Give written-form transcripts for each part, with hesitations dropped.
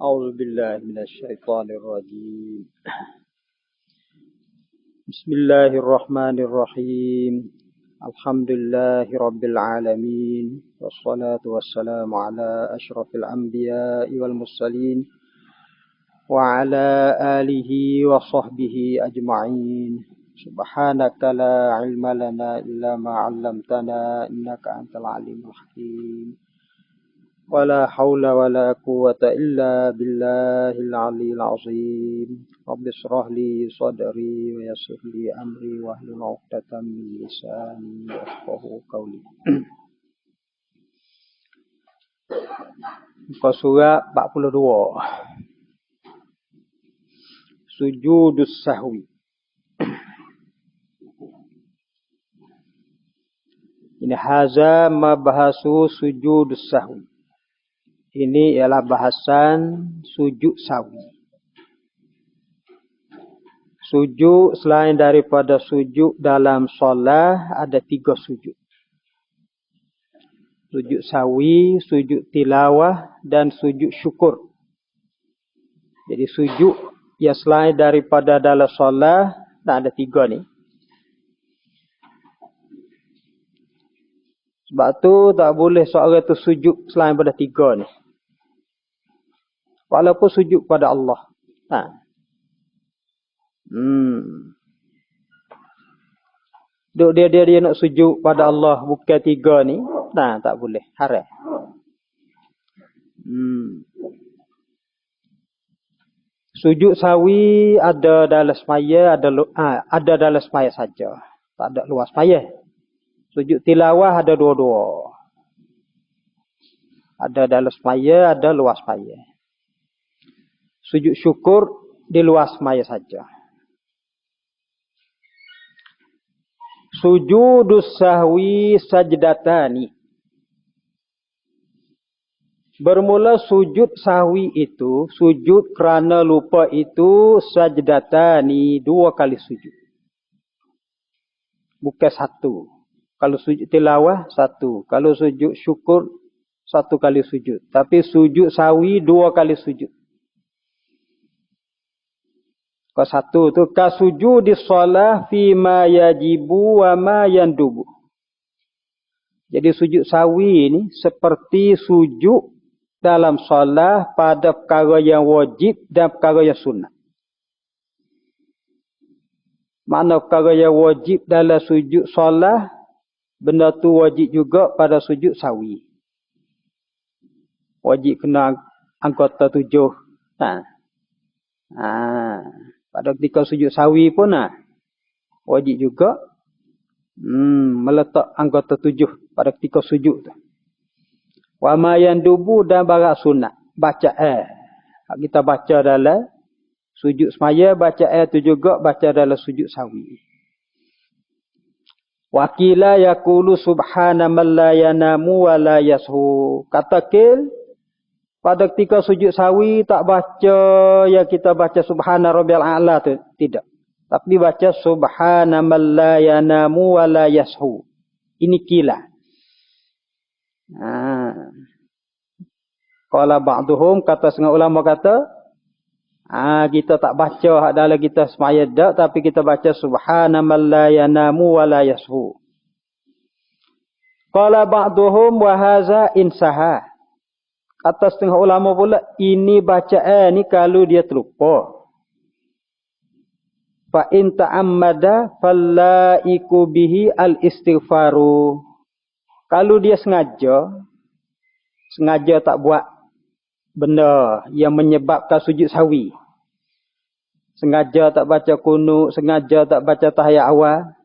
أعوذ بالله من الشيطان الرجيم. بسم الله الرحمن الرحيم. الحمد لله رب العالمين، والصلاة والسلام على أشرف الأنبياء والمرسلين وعلى آله وصحبه أجمعين. سبحانك لا علم لنا إلا ما علمتنا إنك أنت العليم الحكيم. ولا حول ولا قوة إلا بالله العلي العظيم. رب اشرح لي صدري ويسر لي أمري واحلل عقدة من لساني يفقهوا قولي. Muka surat 42. Sujudus sahwi. Ini haza mabahasu sujudus sahwi. Ini ialah bahasan sujud sahwi. Sujud selain daripada sujud dalam solat ada 3 sujud. Sujud sahwi, sujud tilawah dan sujud syukur. Jadi sujud yang selain daripada dalam solat ada 3 ni. Sebab tu tak boleh seorang tu sujud selain pada 3 ni. Walaupun sujud pada Allah. Duk dia nak sujud pada Allah bukan 3 ni, tak boleh, haram. Sujud sawi ada dalam semaya, ada dalam semaya saja. Tak ada luar semaya. Sujud tilawah ada dua-dua. Ada dalam semaya, ada luar semaya. Sujud syukur di luar semaya saja. Sujudus sahwi sajdatani. Bermula sujud sahwi itu, sujud kerana lupa itu sajdatani, 2 kali sujud. Bukan 1. Kalau sujud tilawah 1. Kalau sujud syukur 1 kali sujud. Tapi sujud sahwi 2 kali sujud. Kalau 1 tu ka sujudis shalah fi ma yajibu wa ma yandubu. Jadi sujud sahwi ni seperti sujud dalam solat pada perkara yang wajib dan perkara yang sunnah. Makna perkara yang wajib dalam sujud solat, benda tu wajib juga pada sujud sahwi. Wajib kena anggota 7. Pada ketika sujud sahwi pun wajib juga meletak anggota 7 pada ketika sujud tu. Wa ma yandubu dan barak sunat. Bacaan. Kita baca dalam sujud semaya, bacaan tu juga baca dalam sujud sahwi. Wa qila yaqulu subhana man la yanamu wa la yashu. Kata qil pada ketika sujud sahwi tak baca yang kita baca subhana rabbiyal a'la tu, tidak. Tapi baca subhana man la yanamu wa la yashu. Ini qila. Qala ba'duhum, kata setengah ulama kata, kita tak baca hak dalam kita semaya dak, tapi kita baca subhana man la yanamu wa la yashu. Qala ba'duhum wa hadza insaha. Kata setengah ulama pula, ini bacaan ni kalau dia terlupa. Fa in ta'ammada fallaiku bihi al-istighfaru. Kalau dia sengaja tak buat benda yang menyebabkan sujud sahwi. Sengaja tak baca kunut, sengaja tak baca tahiyat awal.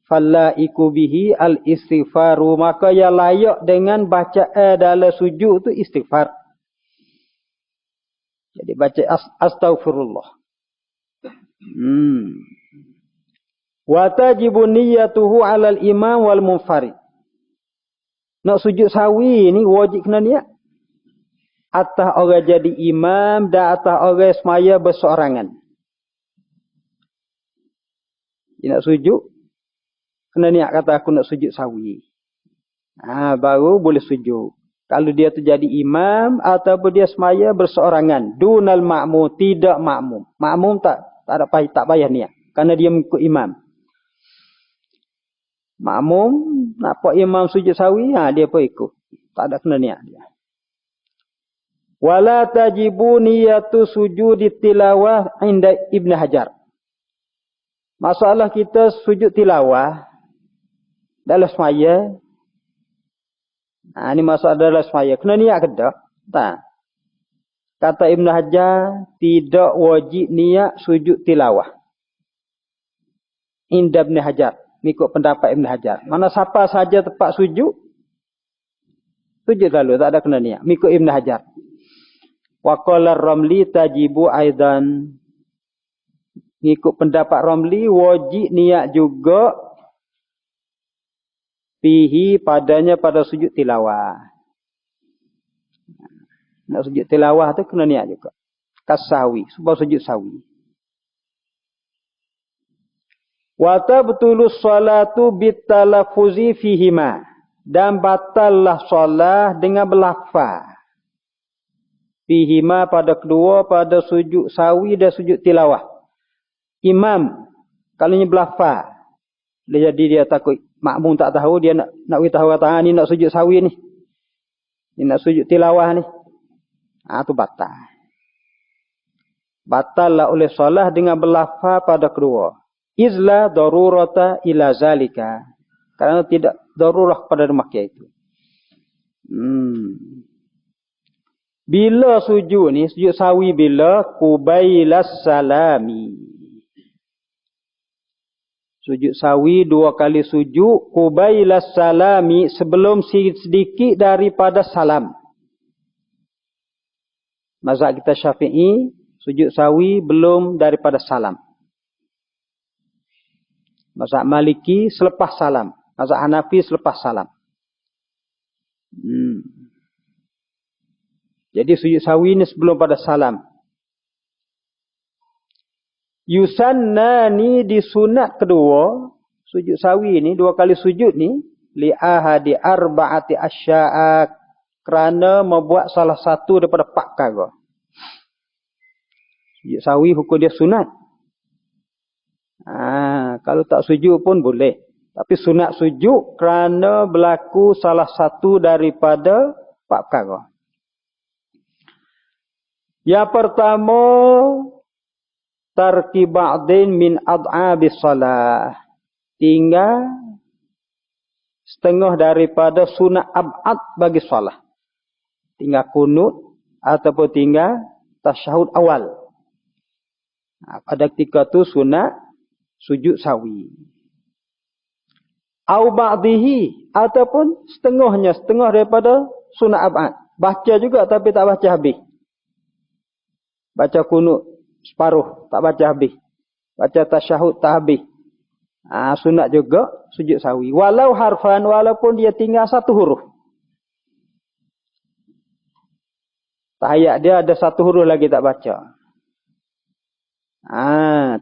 Fallaiku bihi al-istighfaru. Maka yang layak dengan bacaan dalam sujud tu istighfar. Jadi baca astaghfirullah. Wa tajibu niyyatuhu 'alal imam wal munfarid. Nak sujud sahwi ni wajib kena niat. Atas orang jadi imam dan atas orang semaya berseorangan. Dia nak sujud, kena niat kata aku nak sujud sahwi. Baru boleh sujud. Kalau dia tu jadi imam ataupun dia semaya berseorangan. Dunal ma'mum, tidak makmum. Makmum tak payah niat. Kerana dia mengikut imam. Makmum, nampak imam sujud sawi, dia pun ikut. Tak ada kena niat dia. Wala tajibu niyatu sujudi tilawah inda Ibn Hajar. Masalah kita sujud tilawah dalam semaya. Ini masalah dalam semaya. Kena niat ke tak? Tak. Kata Ibn Hajar, tidak wajib niat sujud tilawah. Inda Ibn Hajar. Mengikut pendapat Ibn Hajar. Mana siapa saja tempat sujud, sujud lalu. Tak ada kena niat. Mengikut Ibn Hajar. Wa qala Ramli tajibu aidan. Ngikut pendapat Ramli wajib niat juga fihi padanya pada sujud tilawah. Nak sujud tilawah tu kena niat juga. Kasawi, sebab sujud sawi. Wa tabtulu sholatu bitalaffuzi fihima. Dan batallah solat dengan berlafaz. Fihima pada kedua, pada sujud sawi dan sujud tilawah. Imam, kalau ni berlafaz, jadi dia takut makmum tak tahu, dia nak beritahu kata, ni nak sujud sawi ni. Ni nak sujud tilawah ni. Tu batal. Batallah oleh solat dengan berlafaz pada kedua. Izla darurata ila zalika. Kerana tidak darurah pada demikian itu. Bila sujud ni, sujud sawi bila? Qubailas salami. Sujud sawi 2 kali sujud. Qubailas salami sebelum sedikit daripada salam. Mazhab kita Syafi'i, sujud sawi belum daripada salam. Mazhab Maliki selepas salam. Mazhab Hanafi selepas salam. Jadi sujud sawi ni sebelum pada salam. Yusannani di sunat kedua, sujud sawi ni 2 kali sujud ni li ahadi arba'ati asya'a, kerana membuat salah satu daripada 4 perkara. Sujud sawi hukum dia sunat. Kalau tak sujud pun boleh. Tapi sunat sujud kerana berlaku salah satu daripada 4 perkara. Yang pertama, tarki ba'din min ad'abis salah. Tinggal setengah daripada sunat ab'ad bagi salah. Tinggal kunut ataupun tinggal tasyahud awal. Pada ketika tu sunat sujud sawi. Au ba'dihi, ataupun setengah daripada sunat ab'ad. Baca juga tapi tak baca habis. Baca kunut separuh, tak baca habis. Baca tasyahud tak habis. Sunat juga sujud sawi. Walau harfan, walaupun dia tinggal 1 huruf. Tahiyat dia ada 1 huruf lagi tak baca.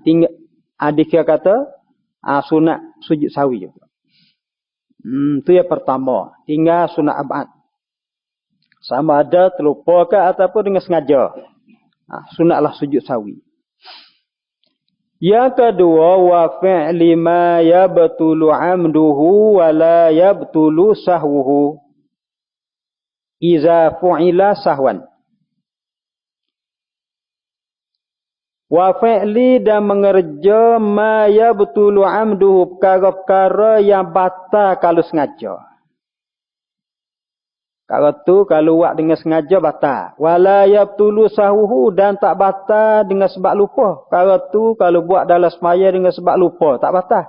Tinggal adik dia kata sunat sujud sawi juga. Itu yang pertama. Tinggal sunat ab'ad. Sama ada terlupa ke ataupun dengan sengaja. Sunatlah sujud sawi. Yang kedua, wa fi'li ma yabtulu 'amduhu wa la yabtulu sahwuhu iza fu'ila sahwan. Wa fi'li, dan mengerja ma yabtulu 'amduhu, perkara-perkara yang batal kalau sengaja. Kalau tu, kalau buat dengan sengaja batal. Wala yabtulu sahwuhu, dan tak batal dengan sebab lupa. Kalau tu, kalau buat dalam semaya dengan sebab lupa, tak batal.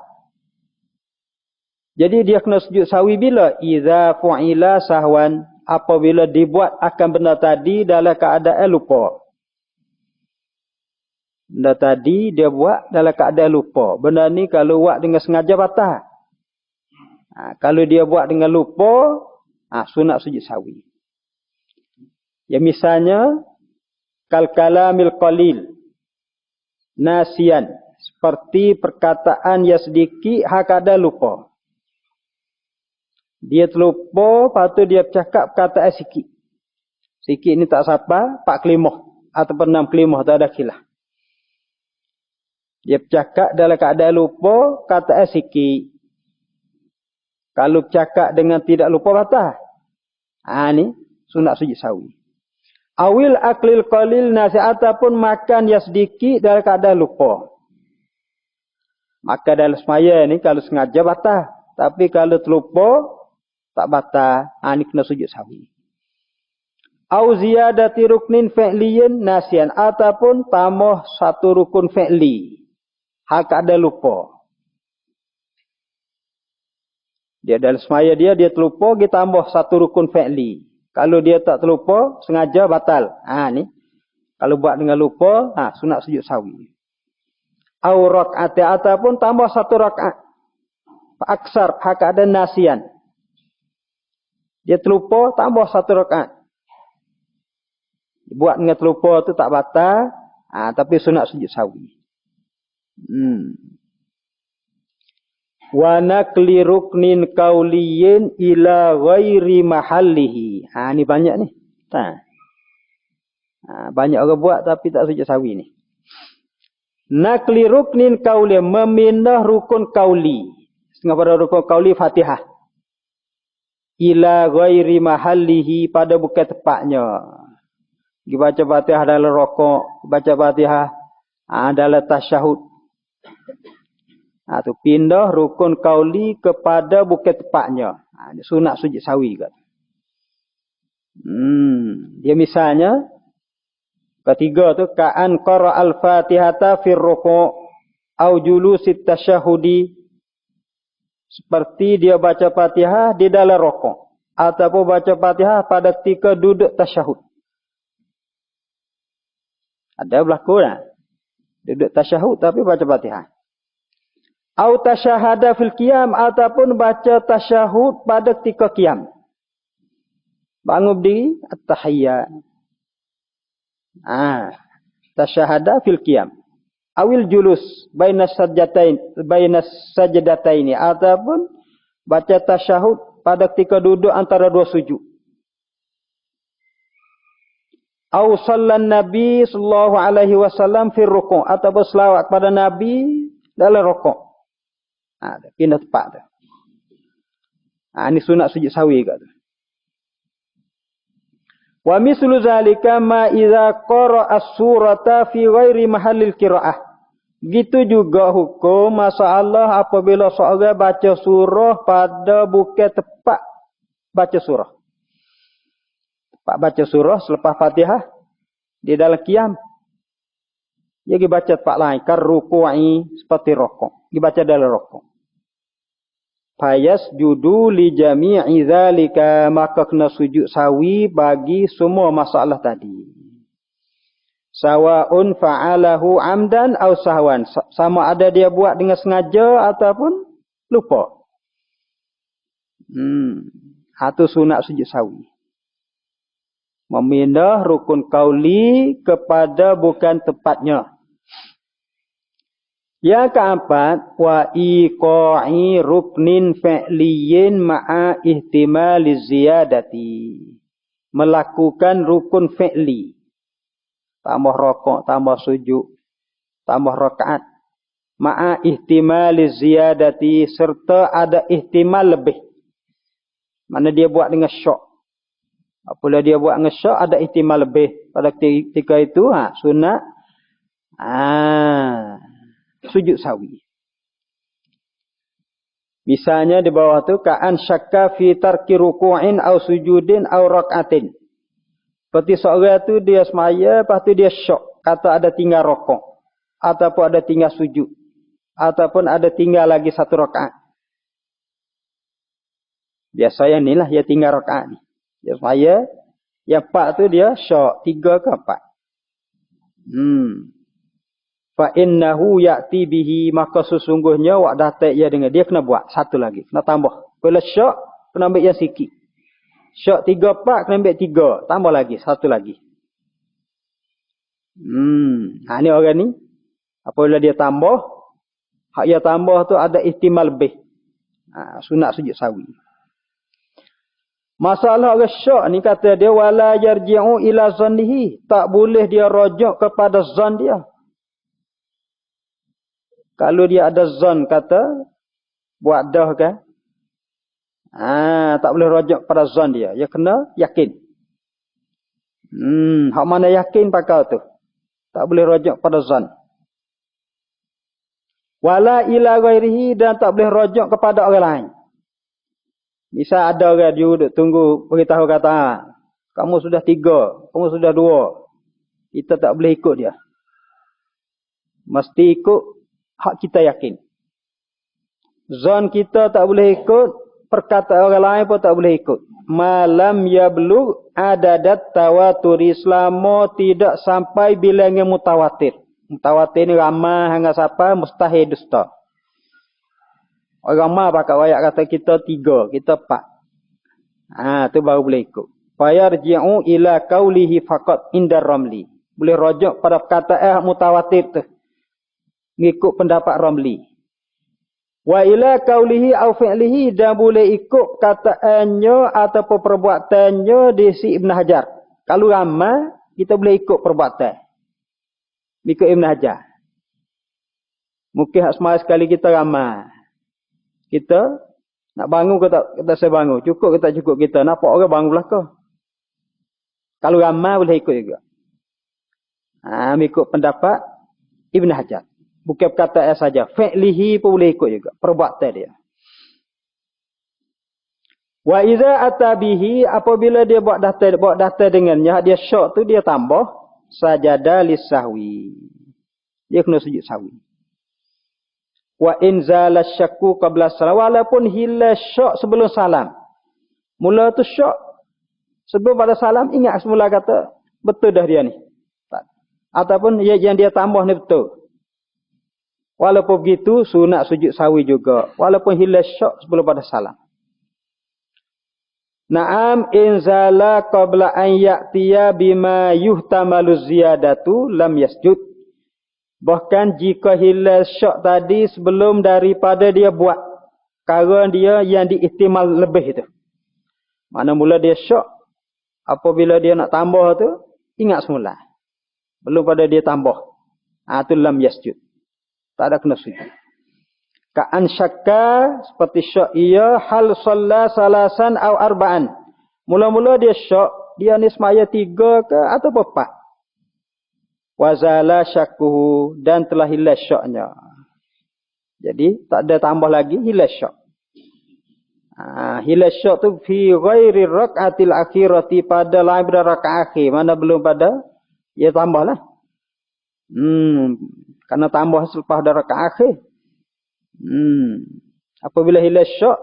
Jadi dia kena sujud sawi bila? Iza fu'ila sahwan, apabila dibuat akan benda tadi dalam keadaan lupa. Benda tadi dia buat dalam keadaan lupa. Benda ni kalau buat dengan sengaja batal. Kalau dia buat dengan lupa, sunat sujud sawi. Ya misalnya, kal kalamil qalil, nasian, seperti perkataan yang sedikit hak ada lupa. Dia terlupa, lepas tu dia bercakap kata sikit. Sikit ni tak siapa, 4 kelimah ataupun 6 kelimah, tak ada khilaf. Dia bercakap dalam keadaan lupa, kata sikit. Kalau bercakap dengan tidak lupa, batal. Ni sunat sujud sawi. Awil aklil qalil nasi, ataupun makan yang sedikit dalam keadaan lupa. Maka dalam semaya ni kalau sengaja batal. Tapi kalau terlupa, tak batal. Ni kena sujud sawi. Au ziyadati ruknin fi'liyin nasian, ataupun tambah satu rukun fi'li. Hal keadaan lupa. Dia dalam semaya dia terlupa, dia tambah satu rukun fi'li. Kalau dia tak terlupa, sengaja batal. Ni. Kalau buat dengan lupa, sunat sujud sawi. Au rak'at, ataupun tambah satu rak'at. Aksar, hal keadaan nasian. Dia terlupa, tambah satu rak'at. Buat dengan terlupa tu tak batal, tapi sunat sujud sawi. Wa naqli ruknin qauliyin ila ghairi mahallihi. Ni banyak ni. Banyak orang buat tapi tak sujud sawi ni. Naqli ruknin qauli, memindah rukun qauli. Setengah pada rukun qauli Fatihah. Ila ghairi mahallihi, pada bukan tempatnya. Dibaca Fatihah dalam rukuk, baca Fatihah dalam tasyahud. Tu pindah rukun qauli kepada bukan tempatnya. Sunat sujud sawi kata. Dia misalnya ketiga tu ka'an qara al-Fatihata fi ruku' au julusit tasyahudi, seperti dia baca Fatihah di dalam rukuk ataupun baca Fatihah pada ketika duduk tasyahud. Ada berlaku dah. Duduk tasyahud tapi baca Fatihah. Au tasyahada fil qiyam, ataupun baca tasyahud pada ketika qiyam. Bangun berdiri, at-tahiyyat. Tasyahada fil qiyam. Awil julus bainas sajdataini, ataupun baca tasyahud pada ketika duduk antara dua sujud. Au sallan Nabi sallallahu alaihi wasallam fi ruku', ataupun selawat pada Nabi dalam rukuk. Pindah tempat tu. Ini sunat sujud sawi kat tu. Wa mislu zalika ma idza qara'a as-surata fi ghairi mahallil qira'ah. Gitu juga hukum masalah apabila seorang baca surah pada bukan tempat baca surah. Tempat baca surah selepas Fatihah di dalam qiyam. Dia dibaca tempat lain, kar ruku'i, seperti rukuk. Dibaca dalam rukuk. Fayas judu li jami'i zalika, maka kena sujud sawi bagi semua masalah tadi. Sawa'un fa'alahu amdan aw sahwan, sama ada dia buat dengan sengaja ataupun lupa. Itu sunat sujud sawi. Memindah rukun qauli kepada bukan tempatnya. Yang keempat, wa iqa'i ruknin fi'liyin ma'a ihtimaliz ziyadati. Melakukan rukun fi'li. Tambah rokok, tambah sujud, tambah rakaat. Ma'a ihtimaliz ziyadati, serta ada ihtimal lebih. Mana dia buat dengan syok. Apabila dia buat dengan syok, ada ihtimal lebih. Pada ketika itu, sunat. Sujud sawi. Misalnya di bawah tu ka'an syakka fi tarki ruku'in aw sujudin aw rak'atin. Seperti seorang tu dia semaya, lepas tu dia syok, kata ada tinggal rukuk ataupun ada tinggal sujud ataupun ada tinggal lagi satu rakaat. Biasanya inilah dia tinggal rakaat ni. Dia semaya, yang 4 tu dia syok, 3 ke 4. Fa innahu ya'ti bihi, maka sesungguhnya wak datak ia dengan dia kena buat satu lagi, kena tambah. Bila syok kena ambil yang sikit. Syok 3 4 kena ambil 3, tambah lagi satu lagi. Ni orang ni apabila dia tambah, hak dia tambah tu ada ihtimal lebih. Sunat sujud sawi. Masalah orang syak ni kata dia wala yarji'u ila zannihi, tak boleh dia rujuk kepada zan dia. Kalau dia ada zan kata buat dah kan? Tak boleh rujuk pada zan dia. Dia kena yakin. Hak mana yakin pakai tu. Tak boleh rujuk pada zan. Wala ila ghairihi, dan tak boleh rujuk kepada orang lain. Misal ada orang dia duduk tunggu beritahu kata, kamu sudah 3, kamu sudah 2. Kita tak boleh ikut dia. Mesti ikut hak kita yakin. Zon kita tak boleh ikut, perkataan orang lain pun tak boleh ikut. Malam yablugh adadat tawaturi, selama tidak sampai bilangan mutawatir. Mutawatir ni ramai hangga siapa mustahil dusta. Orang ramai pakai wayak kata kita 3, kita 4. Tu baru boleh ikut. Fayarji'u ila qaulihi faqat indar Ramli. Boleh rujuk pada perkataan mutawatir tu. Ngikut pendapat Ramli. Wa ila qaulihi au fi'lihi, dan boleh ikut kataannya ataupun perbuatannya di si Ibn Hajar. Kalau ramai, kita boleh ikut perbuatan. Ikut Ibn Hajar. Mungkin semasa sekali kita ramai. Kita nak bangun ke tak, kita saya bangun. Cukup ke tak cukup kita. Nampak orang bangun belakang. Kalau ramai boleh ikut juga. Ikut pendapat Ibn Hajar. Bukan perkataan saja. Fi'lihi pun boleh ikut juga. Perbuatan dia. Wa iza atabihi, apabila dia buat daftar dengannya, dia syok tu dia tambah sajadah lisahwi. Dia kena sujud sahwi. Wa in zala syakku qabla salam, walaupun hilang syok sebelum salam. Mula tu syok sebelum pada salam, ingat semula kata betul dah dia ni. Ataupun yang dia tambah ni betul. Walaupun begitu sunat sujud sahwi juga, walaupun hilang syok sebelum pada salam. Naam in zala qabla an ya'tiya bima yuhtamalu ziyadatu lam yasjud. Bahkan jika hilang syok tadi sebelum daripada dia buat perkara dia yang diihtimal lebih itu. Mana mula dia syok, apabila dia nak tambah tu, ingat semula. Belum pada dia tambah. Tu lam yasjud. Tak ada kena sujud. Ka'an syakka, seperti syok ia, hal salla salasan au arba'an. Mula-mula dia syok, dia ni semaya 3 ke atau 4. Wazala syakkuhu, dan telah hilang syoknya. Jadi tak ada tambah lagi, hilang syok. Hilang syok tu fi ghairi rak'atil akhirati, pada lain pada rakaat akhir, mana belum pada dia tambahlah. Karena tambah selepas pada rakaat akhir. Apabila hilang syok,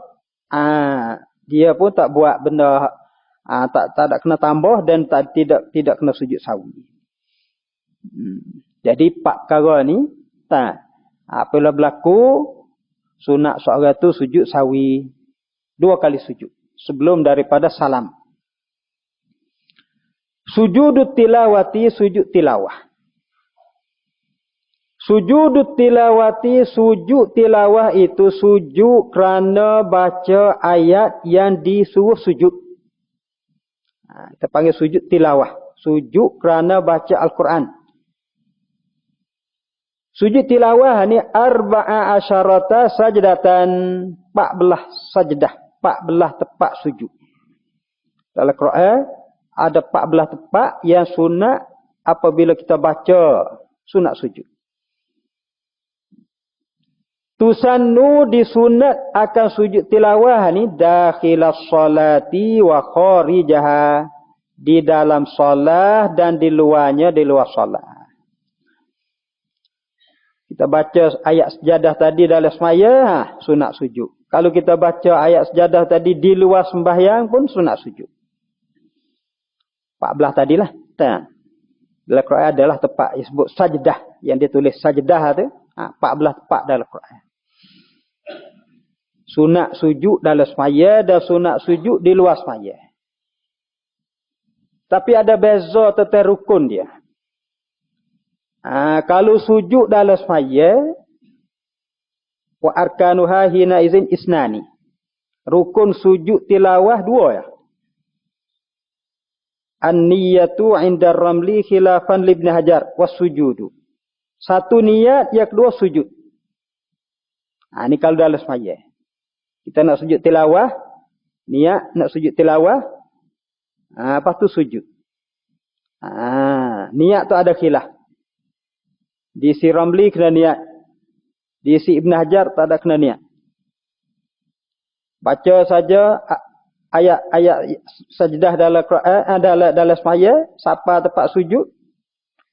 dia pun tak buat benda, tak ada kena tambah dan tidak kena sujud sahwi. Jadi 4 perkara ni apabila berlaku sunat seorang tu sujud sahwi 2 kali sujud sebelum daripada salam. Sujud tilawati, sujud tilawah. Sujud tilawati, sujud tilawah itu sujud kerana baca ayat yang disuruh sujud. Kita panggil sujud tilawah. Sujud kerana baca Al-Quran. Sujud tilawah ni arba'a asyarata sajdatan, 14 sajdah, 14 tempat sujud. Dalam Quran ada 14 tempat yang sunat apabila kita baca sunat sujud. Tusannu disunat akan sujud tilawah ni dakhilas salati wa kharijaha, di dalam solat dan di luarnya, di luar solat. Kita baca ayat sejadah tadi dalam semaya, sunat sujud. Kalau kita baca ayat sejadah tadi di luar sembahyang pun sunat sujud. 14 tadilah. Dalam Quran adalah tempat yang disebut sajdah. Yang dia tulis sajdah tu, 14 tempat dalam Quran. Sunat sujud dalam semaya dan sunat sujud di luar semaya. Tapi ada beza tentang rukun dia. Kalau sujud dalam semaya, wa arkanuha hina izin isnani. Rukun sujud tilawah 2 ya. An-niyatu 'inda ramli khilafan li Ibn Hajar was-sujudu. Satu niat, yang kedua sujud. Ini kalau dalam semaya. Kita nak sujud tilawah, niat nak sujud tilawah, lepas tu sujud. Niat tu ada khilaf. Di si Ramli kena niat. Di si Ibn Hajar tak ada kena niat. Baca saja ayat-ayat sajdah dalam Quran, dalam semaya, siapa tempat sujud,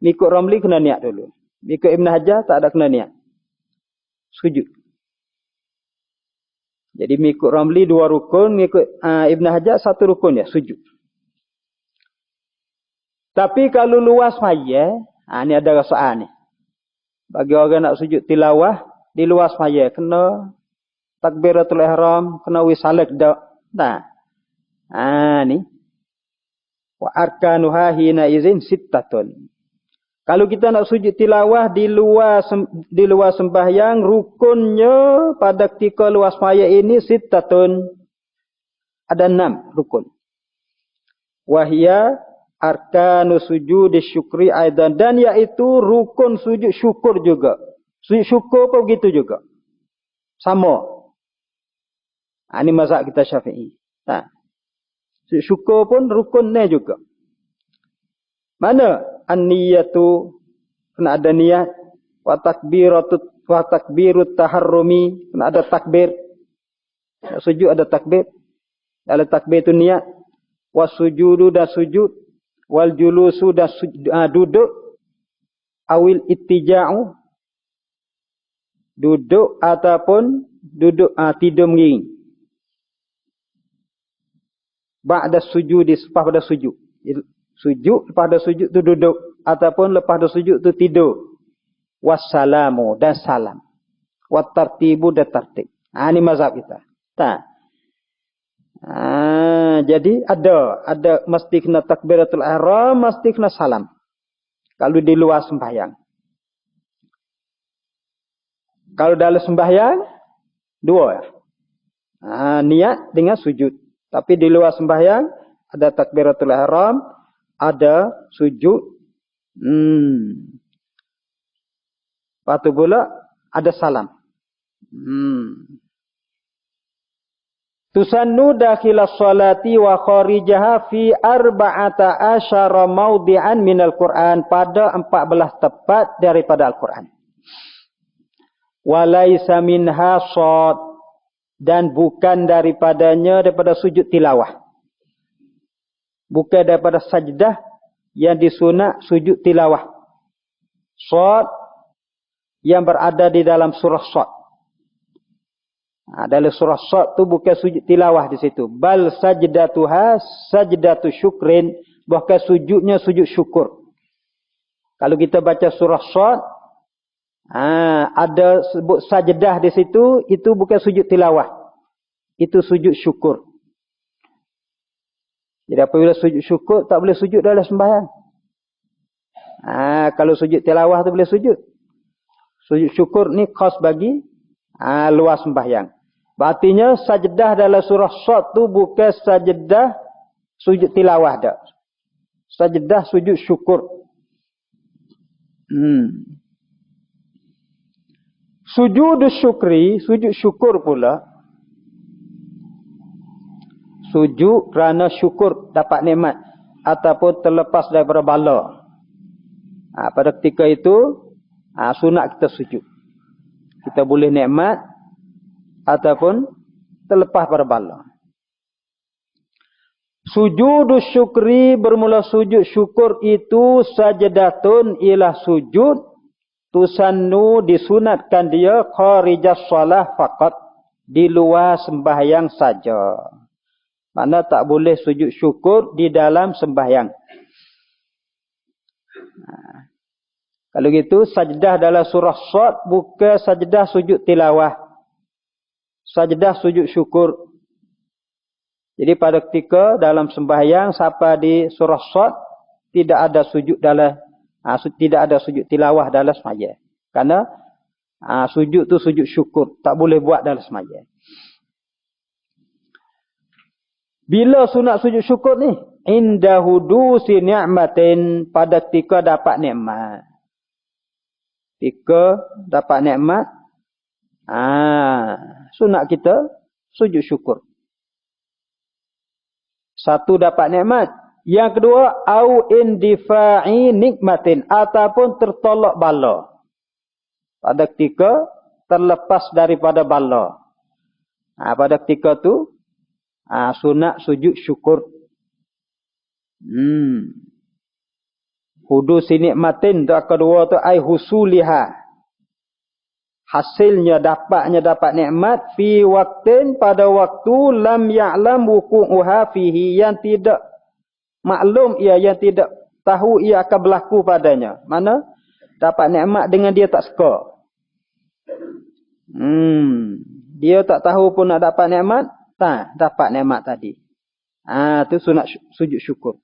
mengikut Ramli kena niat dulu. Mengikut Ibn Hajar tak ada kena niat. Sujud. Jadi mengikut Ramli 2 rukun, mengikut Ibn Hajar 1 rukun ya, sujud. Tapi kalau luas semaya, ni ada soal ni. Bagi orang nak sujud tilawah, di luar semaya, kena takbiratul ihram, kena wisalak dak. Ni. Wa arkanuha hina izin sittatun. Kalau kita nak sujud tilawah di luar sembahyang, rukunnya pada ketika luar semaya ini sittatun. Ada 6 rukun. Wahia arkanu sujud syukri aidan, dan iaitu rukun sujud syukur juga. Sujud syukur pun begitu juga. Sama. Ini mazhab kita Syafi'i. Sujud syukur pun rukunnya juga. Mana an-niyatu, kena ada niat, wa takbirut taharrumi, kena ada takbir. Sujud ada takbir. Dalam takbir itu niat. Wasujudu dan sujud. Wal julusu dan duduk. Awil ittija'u, duduk ataupun duduk tidur mengiring. Ba'da sujud, lepas pada sujud. Sujud, lepas pada sujud tu duduk. Ataupun lepas pada sujud tu tidur. Wassalamu dan salam. Wattartibu dan tartib. Ini mazhab kita. Jadi ada mesti kena takbiratul ihram, mesti kena salam. Kalau di luar sembahyang. Kalau dalam sembahyang, 2. Niat dengan sujud. Tapi di luar sembahyang, ada takbiratul ihram, ada sujud. Lepas tu pula, ada salam. Tusannu dakhilas salati wa kharijaha fi 14 mawdi'an minal Qur'an, pada 14 tempat daripada Al-Quran. Walaysa minha shad, dan bukan daripada sujud tilawah. Bukan daripada sajdah yang disunat sujud tilawah. Shad yang berada di dalam surah Shad. Dalam surah Shad tu bukan sujud tilawah di situ. Bal sajdatuha sajdatu syukrin, bahkan sujudnya sujud syukur. Kalau kita baca surah Shad, ada sebut sajdah di situ, itu bukan sujud tilawah. Itu sujud syukur. Jadi apabila sujud syukur, tak boleh sujud dalam sembahyang. Kalau sujud tilawah tu boleh sujud. Sujud syukur ni khas bagi luar sembahyang. Artinya sajdah dalam surah Shad tu bukan sajdah sujud tilawah dah. Sajdah sujud syukur. Sujud syukri, sujud syukur pula. Sujud kerana syukur dapat nikmat ataupun terlepas daripada bala. Pada ketika itu sunat kita sujud. Kita boleh nikmat ataupun terlepas pada bala. Sujud syukri, bermula sujud syukur itu sajdatun ialah sujud. Tusannu, disunatkan dia kharijas shalah faqat, di luar sembahyang saja. Mana tak boleh sujud syukur di dalam sembahyang. Kalau gitu sajdah dalam surah Shad bukan sajdah sujud tilawah. Sajdah sujud syukur. Jadi pada ketika dalam sembahyang sampai di surah Shad tidak ada sujud dalam tidak ada sujud tilawah dalam semaya. Karena sujud tu sujud syukur, tak boleh buat dalam semaya. Bila sunat sujud syukur ni? inda hudusi ni'matin, pada ketika dapat nikmat. Ketika dapat nikmat, sunat kita sujud syukur. Satu, dapat nikmat. Yang kedua, au indifa'i nikmatin, ataupun tertolak bala. Pada ketika terlepas daripada bala. Pada ketika tu sunat sujud syukur. Hudusi nikmatin tu kedua tu ai husuliha. Hasilnya dapat nikmat fi waktin, pada waktu lam ya'lam wuqu'uha fihi, yang tidak maklum ia, yang tidak tahu ia akan berlaku padanya. Mana dapat nikmat dengan dia tak suka. Dia tak tahu pun nak dapat nikmat, dapat nikmat tadi. Tu sunat sujud syukur.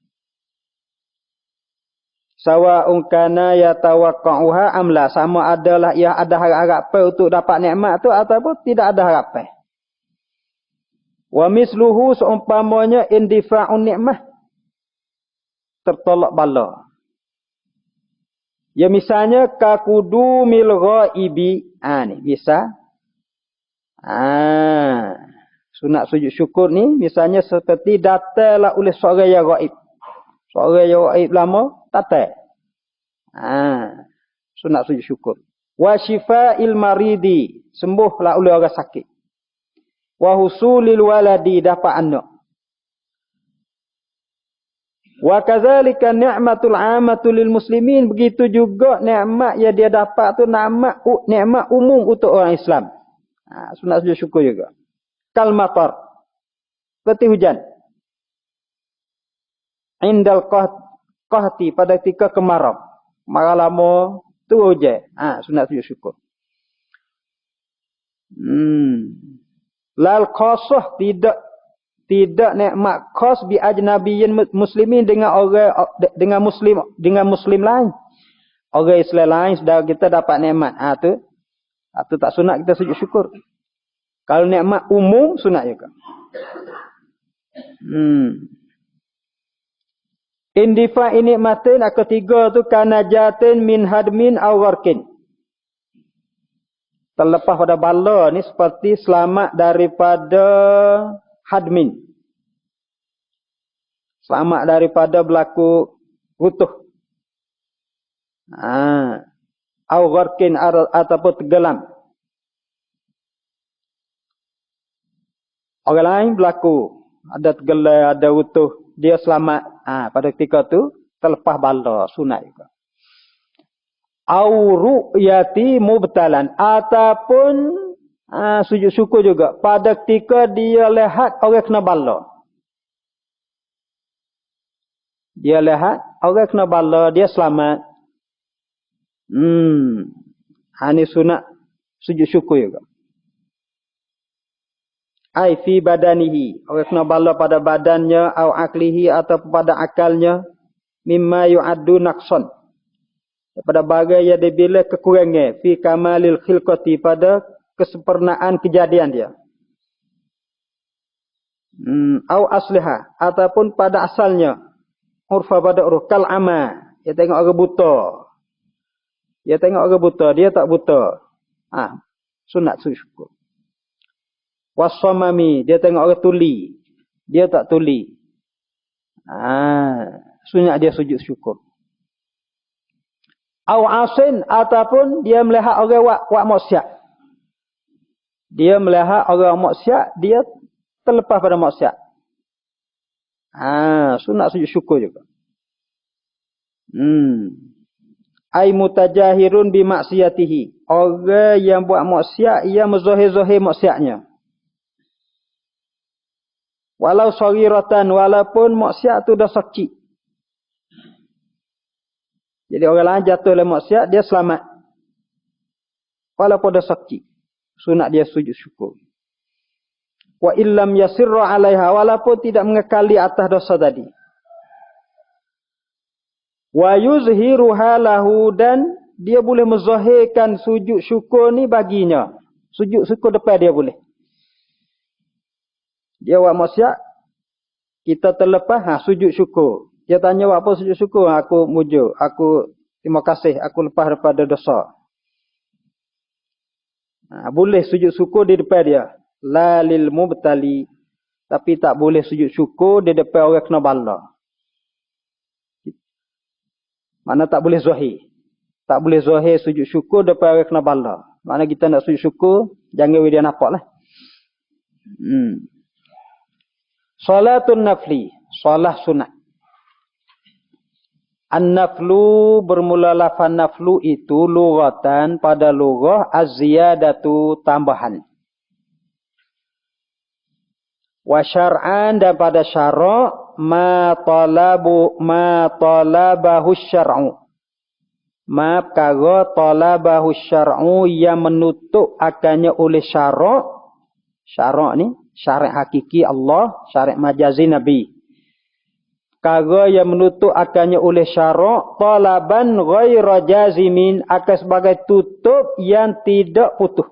Sawa'un kana yatawaqqa'uha amla, sama adalah ia ada harapan untuk dapat nikmat tu ataupun tidak ada harapan. Wa misluhu, seumpamanya indifa'un nikmah, tertolak bala. Ya misalnya kakudumil ghaibi. Ni misal. Sunat sujud syukur ni misalnya seperti datanglah oleh seorang yang ghaib. Seorang yang ghaib lama datang. Sunat sujud syukur. Wa syifa'il maridi, sembuhlah oleh orang sakit. Wa husulil waladi, dapat anak. Wa kadzalika ni'matul 'amatu lil muslimin, begitu juga nikmat yang dia dapat tu nikmat umum untuk orang Islam. Sunat sujud syukur juga. Kal matar, seperti hujan. Indal qahti, pada ketika kemarau. Marau lama tu hujan. Sunat sujud syukur. Lal khasah, tidak nikmat khas bi ajnabiyyin muslimin, dengan orang dengan muslim lain. Orang Islam lain saudara kita dapat nikmat. Tu tak sunat kita sujud syukur. Kalau nikmat umum sunat juga. Indifa nikmatin, ketiga tu kanajatin min hadmin aw gharqin. Terlepas pada bala ni seperti selamat daripada hadmin. Selamat daripada berlaku rutuh. Aw gharqin, ataupun tenggelam. Orang lain berlaku ada tenggelam, ada rutuh, dia selamat. Pada ketika tu terlepas bala, sunat juga. Au ru'yati mubtalan, ataupun sujud syukur juga pada ketika dia lihat orang kena bala. Dia lihat orang kena bala, dia selamat. Ini sunat sujud syukur juga. Ai fi badanihi, orang kena bala pada badannya, au aklihi, atau pada akalnya, mimma yu'addu naqsan, pada bagai yang dibila kekurangan, fi kamalil khilqati, pada kesempurnaan kejadian dia. Au asliha, ataupun pada asalnya, urfa pada uruf, kal ama, dia tengok orang buta. Dia tengok orang buta, dia tak buta. Sunat sujud syukur. Wasamami, dia tengok orang tuli, dia tak tuli. Sunat dia sujud syukur. Au asin, ataupun dia melihat orang wak maksiat. Dia melihat orang maksiat, dia terlepas pada maksiat. Sunat sujud syukur juga. Ai mutajahirun bi maksiatihi, orang yang buat maksiat, ia menzahir-zahir maksiatnya. Walau saghiratan, walaupun maksiat tu dah kecil. Jadi orang lain jatuh dalam maksiat, dia selamat. Walaupun dah kecil. Sunat dia sujud syukur. Wa illam yasirra 'alaiha, walaupun tidak mengekali atas dosa tadi. Wa yuzhiruha lahu, dan dia boleh menzahirkan sujud syukur ni baginya. Sujud syukur depan dia boleh. Dia buat maksiat, kita terlepas, sujud syukur. Dia tanya, apa sujud syukur? Aku mujur, aku terima kasih, aku lepas daripada dosa. Boleh sujud syukur di depan dia. La lil mubtali. Tapi tak boleh sujud syukur di depan orang kena bala. Mana tak boleh zahir. Tak boleh zahir sujud syukur depan orang kena bala. Mana kita nak sujud syukur, jangan dia nampak lah. Salatun nafli. Salah sunat. An-naflu bermula lafaz naflu itu lughatan pada lughah az-ziyadatu tambahan. Wa syar'an dan pada syara' ma talabahu syar'u. Ma perkara talabahu syar'u yang menutup akannya oleh syara'. Syara' ni syariat hakiki Allah, syariat majazi Nabi. Perkara yang menutup akannya oleh syara' talaban ghaira jazimin akan sebagai tutup yang tidak putus.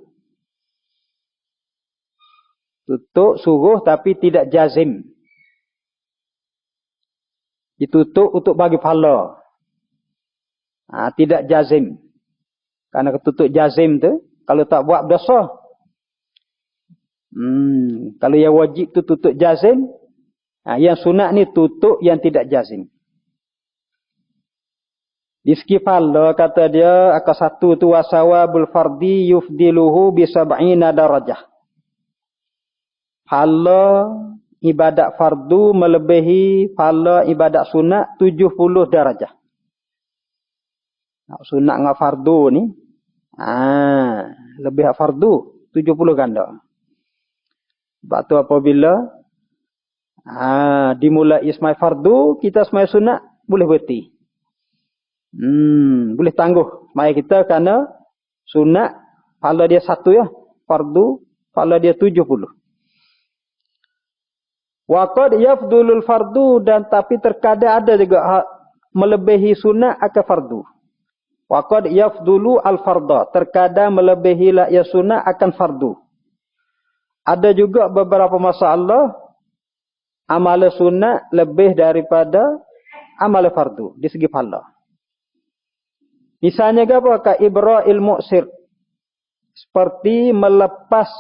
Tutup suruh tapi tidak jazim. Ditutup untuk bagi pahala. Tidak jazim. Karena ketutup jazim tu kalau tak buat berdosa. Kalau yang wajib tu tutup jazim, yang sunat ni tutup yang tidak jazim. Di segi pahala kata dia akan satu tu wasawabul fardi yufdiluhu bi 70 darajah. Pahala ibadat fardu melebihi pahala ibadat sunat 70 darajah. Sunat dengan fardu ni lebih fardu 70 ganda. Sebab tu apabila dimulai semai fardu, kita semai sunat boleh berhenti. Boleh tangguh semai kita kerana sunat pahala dia satu ya, fardu pahala dia 70. Wa qad yafdulul fardu dan tapi terkadang ada juga melebihi sunat akan fardu. Wa qad yafdulu al farda, terkadang melebihi la ya sunat akan fardu. Ada juga beberapa masalah amal sunat lebih daripada amal fardu di segi pahala. Misalnya apa? Ka ibra'il mu'sir. Seperti melepas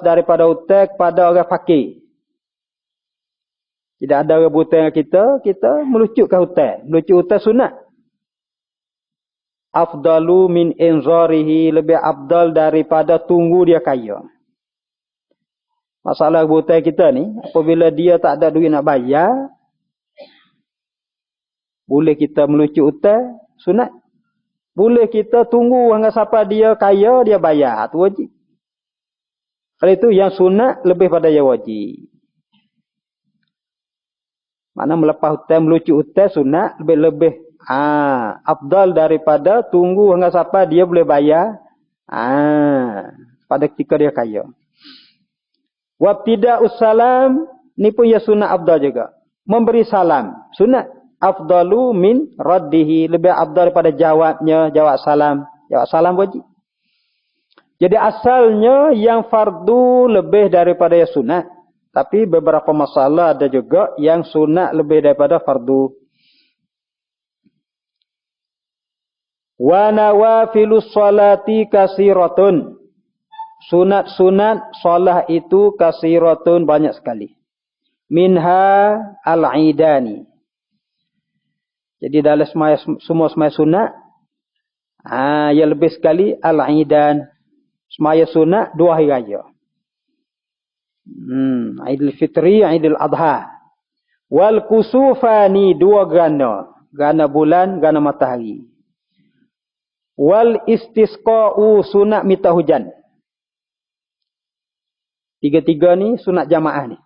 daripada hutang kepada orang fakir. Tidak ada orang hutang kita melucutkan hutang. Melucut hutang sunat. Afdalu min inzarihi, lebih afdal daripada tunggu dia kaya. Masalah hutang kita ni, apabila dia tak ada duit nak bayar, boleh kita melucut hutang sunat. Boleh kita tunggu hingga sampai dia kaya, dia bayar. Itu wajib. Kalau itu yang sunat lebih pada yang wajib. Mana melepas hutang, melucut hutang sunat lebih-lebih afdal daripada tunggu hingga sampai dia boleh bayar pada ketika dia kaya. Wabtida'us salam ni pun ya sunat afdal juga. Memberi salam sunat afdalu min raddihi, lebih afdal daripada jawabnya, jawab salam. Jawab salam wajib. Jadi asalnya yang fardu lebih daripada yang sunat. Tapi beberapa masalah ada juga yang sunat lebih daripada fardu. Wa nawafilus salati kasiratun. Sunat-sunat solah itu kasiratun banyak sekali. Minha al-idani. Jadi dalam semua semaya sunat, yang lebih sekali al-idan. Semaya sunat 2 hari raya. Aidil Fitri, Aidil Adha. Wal kusufani 2 gerhana. Gerhana bulan, gerhana matahari. Wal istisqa'u sunat minta hujan. 3 ni sunat jamaah ni.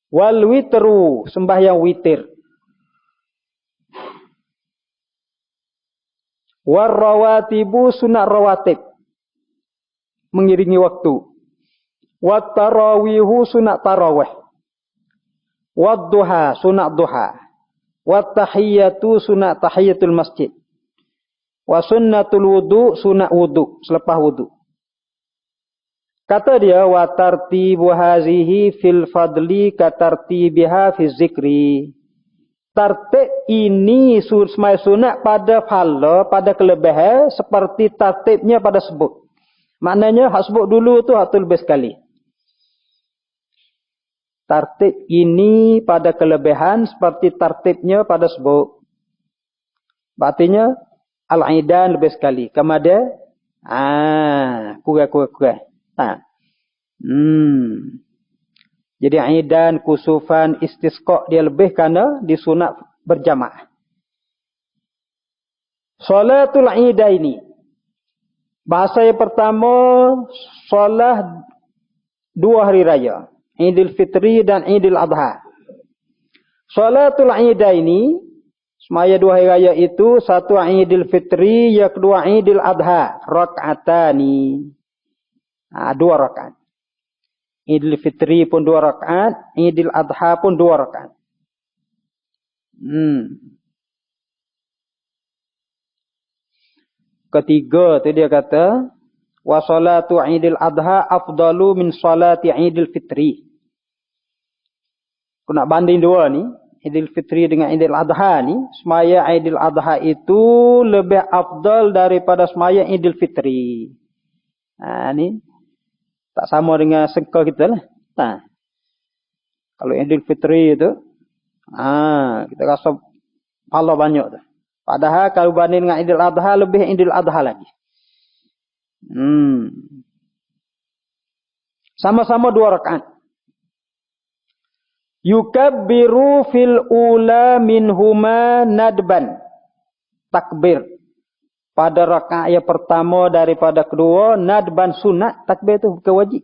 Wal witru sembahyang witir. War rawatibu sunat rawatib. Mengiringi waktu. Wat tarawihu sunat tarawih. Wad duha sunat duha. Wat tahiyatu sunat tahiyatul masjid. Wa sunnatul wudu sunat wudu selepas wudu. Kata dia wa tartibu hazihi fil fadli ka tartibiha fi zikri. Tartib ini semai sunat pada pahala, pada kelebihan seperti tartibnya pada sebut. Maknanya hak sebut dulu tu hak tu lebih sekali. Tartib ini pada kelebihan seperti tartibnya pada sebut. Artinya al-aidan lebih sekali. Kemudian kurang. Jadi aidan, kusufan, istisqa dia lebih kerana disunat berjamaah. Salatul aidaini. Bahasa yang pertama, solat 2 hari raya. Idul Fitri dan Idul Adha. Salatul aidaini, semaya 2 hari raya itu, satu Idul Fitri, yang kedua Idul Adha. Rak'atani. 2 rakaat. Idul Fitri pun 2 rakaat, Idul Adha pun 2 rakaat. Ketiga tu dia kata, wa salatu Idul Adha afdalu min salati Idul Fitri. Aku nak banding dua ni, Idul Fitri dengan Idul Adha ni, semaya Idul Adha itu lebih afdal daripada semaya Idul Fitri. Ni tak sama dengan sengkau kita lah. Kalau Idul Fitri itu, kita rasa pahala banyak tu. Padahal kalau banding dengan Idul Adha, lebih Idul Adha lagi. Sama-sama 2 rakaat. Yukabbiru fil ula minhuma nadban. Takbir. Pada rakaat yang pertama daripada kedua, nadban sunat. Takbir itu bukan wajib.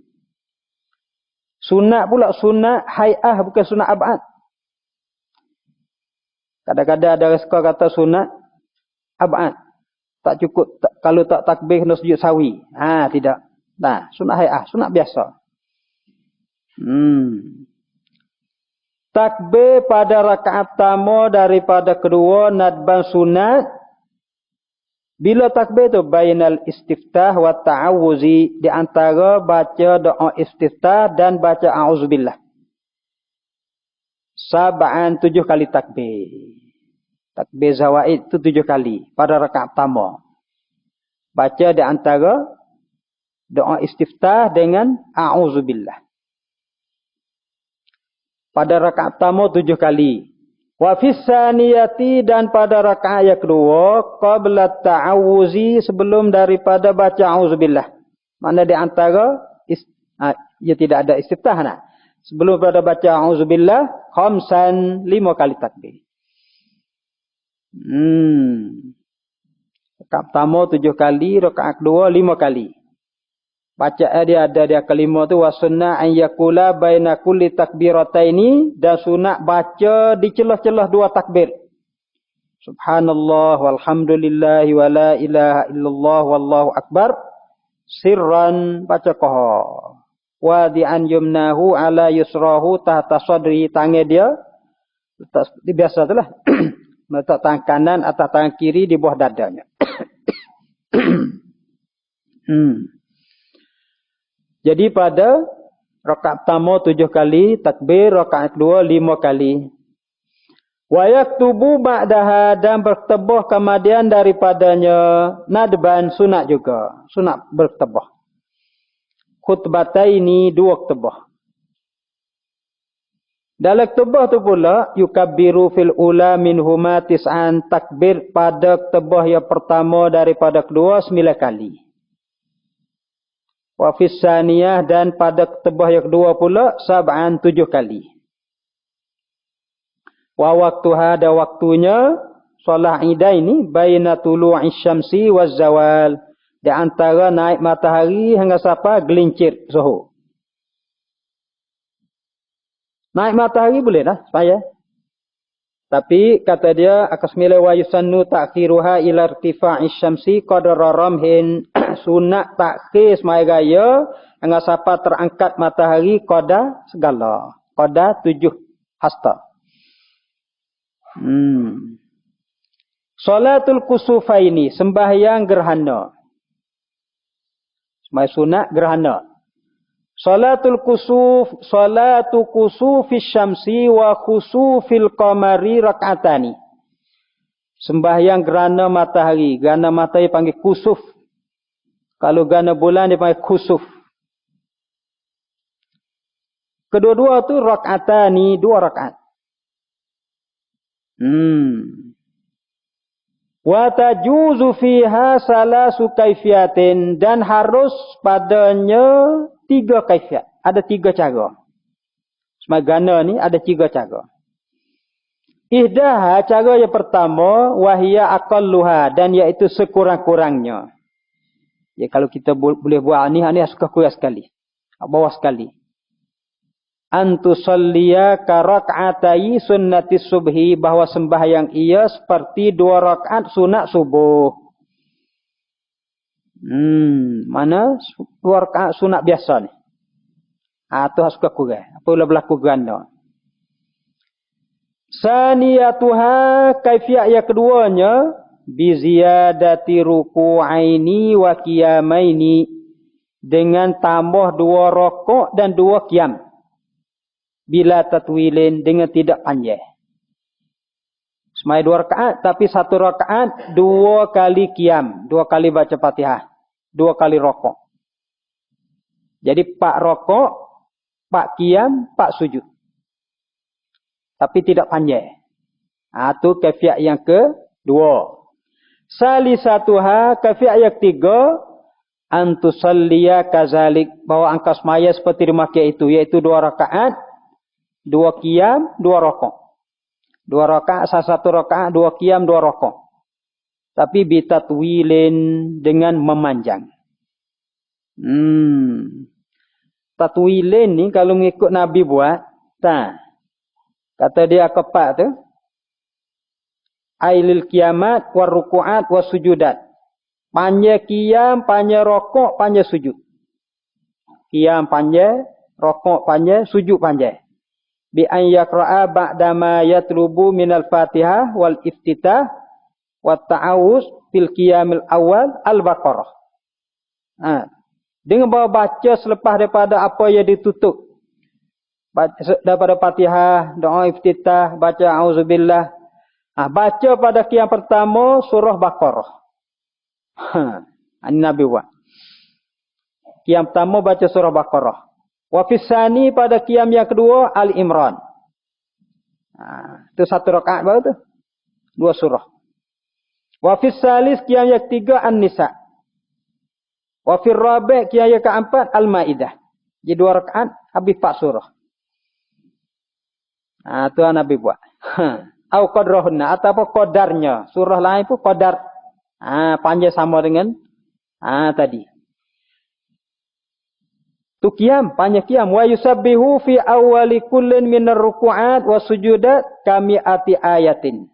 Sunat pula sunat hai'ah, bukan sunat ab'ad. Kadang-kadang ada reska kata sunat ab'ad. Tak cukup, kalau tak takbir kena sujud sawi. Tidak. Sunat hai'ah, sunat biasa. Takbir pada rakaat pertama daripada kedua, nadban sunat. Bila takbir tu bainal istiftah wa ta'awuzi, di antara baca doa istiftah dan baca a'udzubillah. 7 kali takbir. Takbir zawaid itu 7 kali pada rakaat pertama. Baca di antara doa istiftah dengan a'udzubillah. Pada rakaat pertama 7 kali. Wa fis saniyati, dan pada rakaat yang kedua qabla ta'awuzi, sebelum daripada baca a'udzubillah. Mana di antara tidak ada istiftah nah. Sebelum pada baca a'udzubillah 5 kali takbir. Rakaat pertama 7 kali, rakaat kedua 5 kali. Bacaan dia ada dia kelima tu, wa sunnah an yakula baina kulli takbirataini, dan sunat baca di celah-celah 2 takbir. Subhanallah walhamdulillah wa la ilaha illallah wallahu akbar. Sirran baca qaha. Wa di an yumnahu ala yusrahu tahta sadri, tangan dia letak biasa itulah. Meletak tangan kanan atas tangan kiri di bawah dadanya. Jadi pada rakaat pertama 7 kali takbir, rakaat kedua 5 kali. Wa yaktubu ba'daha, dan bertebah kemudian daripadanya nadban sunat juga, sunat bertebah. Khutbataini 2 ketebah. Dalam ketebah tu pula yukabbiru fil ula minhuma 9, takbir pada ketebah yang pertama daripada kedua 9 kali. Wa fis saniyah, dan pada ketebah yang kedua pula 7 kali. Wa waktuha, ada waktunya solat Ida ini baina tulu'i syamsi waz zawal, di antara naik matahari hingga sampai gelincir zuhur. Naik matahari boleh dah supaya. Tapi kata dia akasmila wa yusannu ta'khiruha ila irtifa'i syamsi qadra ramhin, sunat takhir semai raya hingga sampai terangkat matahari qada segala, qada 7 hasta. Salatul kusufaini, sembahyang gerhana. Semai sunat gerhana. Salatu kusufis syamsi wa khusufil qamari rak'atani. Sembahyang gerhana matahari. Gerhana matahari panggil kusuf. Kalau gerhana bulan dia panggil khusuf. Kedua-dua tu rak'atani, 2 rakaat. Wa tajuzu fiha salasu kaifiatin, dan harus padanya 3 kaifiat. Ada 3 cara. Semagana ni ada 3 cara. Ihdaha, cara yang pertama, wahia aqalluha, dan iaitu sekurang-kurangnya. Ya, kalau kita boleh buat ni suka kurang sekali. Bawah sekali. Antusalliya ka rak'atai sunnatis subhi, bahawa sembahyang ia seperti 2 rakaat sunat subuh. Mana 2 rakaat sunat biasa ni. Tu suka kurang. Apabila berlaku ganda. Saniyatuha, kaifiat yang keduanya, bi ziyadati ruku'aini wa qiyamaini, dengan tambah 2 rakaat dan 2 qiyam. Bila tatwilin, dengan tidak panjang. Semai 2 rakaat, tapi 1 rakaat 2 kali qiyam, 2 kali baca Fatihah, 2 kali rakaat. Jadi 4 rakaat, 4 qiyam, 4 sujud. Tapi tidak panjang. Itu kaifiat yang kedua. Salisatuha, kaifiat yang ketiga, antusalliya kazalik, bahawa engkau semaya seperti dimakai itu, iaitu 2 rakaat, 2 qiyam, 2 rakaat. 2 rakaat, 1 rakaat, 2 qiyam, 2 rakaat. Tapi bitatwilin, dengan memanjang. Tatwilin ni kalau ngikut Nabi buat, kata dia keempat tu, ailil qiyamat war ruku'at was sujudat. Panjang qiyam, panjang rakaat, panjang sujud. Qiyam panjang, rakaat panjang, sujud panjang. Bi an yaqra'a ba'dama yatlubu minal Fatihah wal iftitah wat ta'awuz fil qiyamil awal al-Baqarah. Dengan baca selepas daripada apa yang ditutup. Daripada Fatihah, doa iftitah, baca auzubillah. Baca pada qiyam pertama surah Baqarah. Ini Nabi buat. Qiyam pertama baca surah Baqarah. Wa fisani, pada qiyam yang kedua Ali Imran. Itu 1 rakaat baru tu. 2 surah. Wa fisalis, qiyam yang ketiga An-Nisa. Wa fir rabi', qiyam yang keempat Al-Maidah. Jadi 2 rakaat habis 4 surah. Itu Nabi buat. Au qadrahunna, atau qadarnya. Surah lain pun qadar. Panjang sama dengan tadi. Tu qiyam, panjang qiyam. Wa yusabbihu fi awwali kullin minar ruku'at wa sujudat kami'ati ayatin.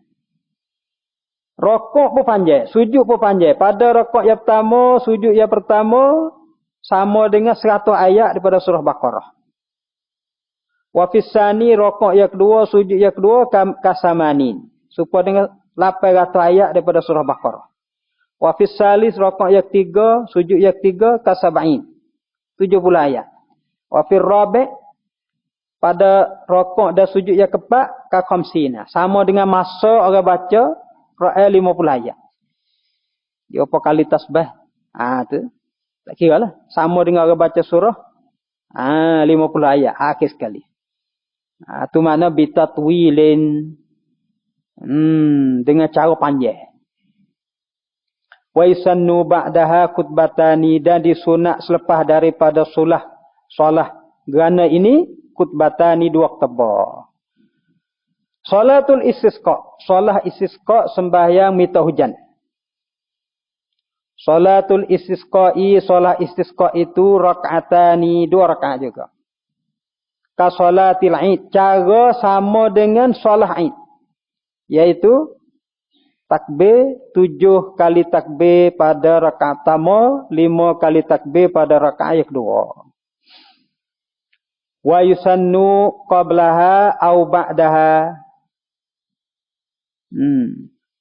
Rakaat pun panjang, sujud pun panjang. Pada rakaat yang pertama, sujud yang pertama sama dengan 100 ayat daripada surah Baqarah. Wa fisani, rakaat yang kedua, sujud yang kedua kasamanin. Supaya dengan 800 ayat daripada surah Baqarah. Wa fisalis, rakaat yang ketiga, sujud yang ketiga kasabain. 70 ayat. Wa fir rabi', pada rakaat dan sujud yang keempat ka khamsina. Sama dengan masa orang baca Quran 50 ayat. Dia apa kali tasbih? Tu. Tak kiralah. Sama dengan orang baca surah 50 ayat akhir sekali. Tu makna bitatwilin. Dengan cara panjang. Wa yusannu ba'daha khutbatani, dan disunat selepas daripada solah gerhana ini khutbatani 2 khutbah. Salatul istisqa, solah istisqa, sembahyang minta hujan. Salatul istisqa'i, solah istisqa itu rakaatani, 2 rakaat juga. Ka salatil id, cara sama dengan solah id, yaitu takbir 7 kali takbir pada rakaat pertama, 5 kali takbir pada rakaat yang kedua. Wa yusannu qablaha au ba'daha.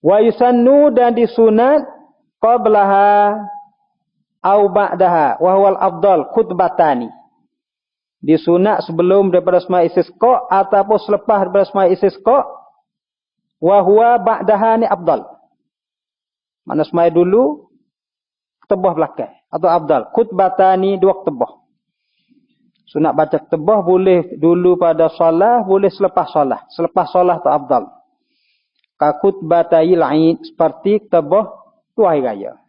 Wa yusannu, dan disunat qablaha au ba'daha wa huwal afdal khutbatani. Disunat sebelum daripada sembahyang istisqa ataupun selepas daripada sembahyang istisqa. Wa huwa ba'daha ni afdal. Mana sembahyang dulu, ketebah belakang atau afdal. Khutbatani, dua ketebah. Sunat baca ketebah boleh dulu pada solat, boleh selepas solat. Selepas solat tu afdal. Ka khutbatayil 'id, seperti ketebah tu hari raya.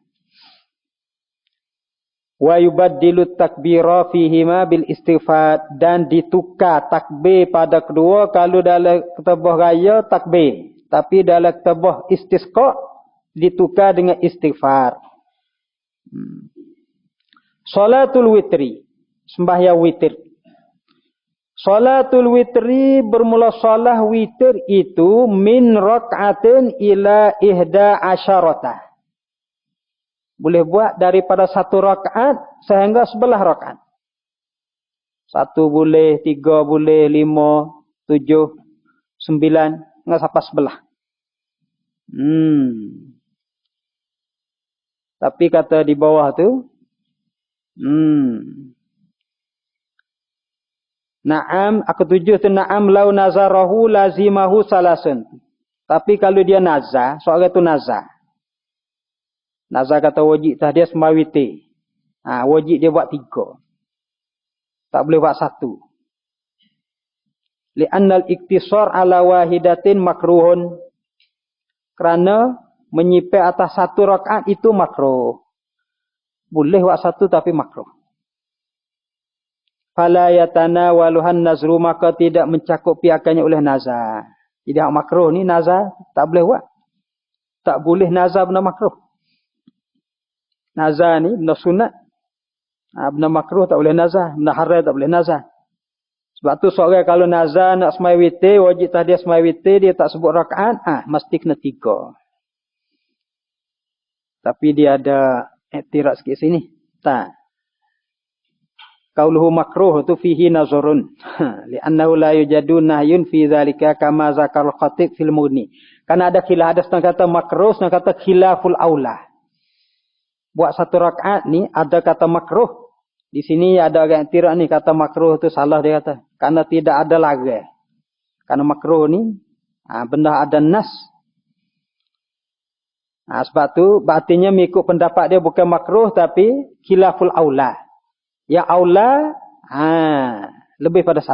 Wa yubaddilu takbira fihima bil istighfar, dan ditukar takbir pada kedua. Kalau dalam ketebah raya takbir, tapi dalam ketebah istisqa ditukar dengan istighfar. Salatul witri, sembahyang witir. Salatul witri, bermula solat witir itu min rak'atin ila ihda asyarata. Boleh buat daripada 1 rakaat sehingga 11 rakaat. 1 boleh, 3 boleh, 5, 7, 9, enggak sampai 11. Tapi kata di bawah tu, na'am, aku tujuh tu na'am lau nazarahu lazimahu salasun. Tapi kalau dia nazar, soal tu nazar. Nazar kata wajib tah dia sembahyang witir. Wajib dia buat 3. Tak boleh buat 1. Li'annal iktisar ala wahidatin makruhun. Kerana menyipir atas 1 rakaat itu makruh. Boleh buat 1 tapi makruh. Fala yatanawaluhan nazru, maka tidak mencakupi akannya oleh nazar. Jadi hak makruh ni nazar tak boleh buat. Tak boleh nazar benda makruh. Nazar ni benda sunat. Benda makruh tak boleh nazar. Benda haram tak boleh nazar. Sebab tu seorang kalau nazar nak sembahyang witir, wajib tah dia sembahyang witir, dia tak sebut rakaat, mesti kena 3. Tapi dia ada iktiraf sikit sini. Tak. Qauluhu makruh tu fihi nazarun. Li'annahu la yujadu nahyun fi dzalika kama zakar khatib fil mughni. Karena ada khilaf, ada setengah kata makruh, setengah kata khilaful aula. Buat 1 rakaat ni ada kata makruh. Di sini ada orang iktiraf ni kata makruh tu salah dia kata. Karena tidak ada larang. Karena makruh ni benda ada nas. Sebab tu artinya mengikut pendapat dia bukan makruh tapi khilaful aula. Ya aula lebih pada 1.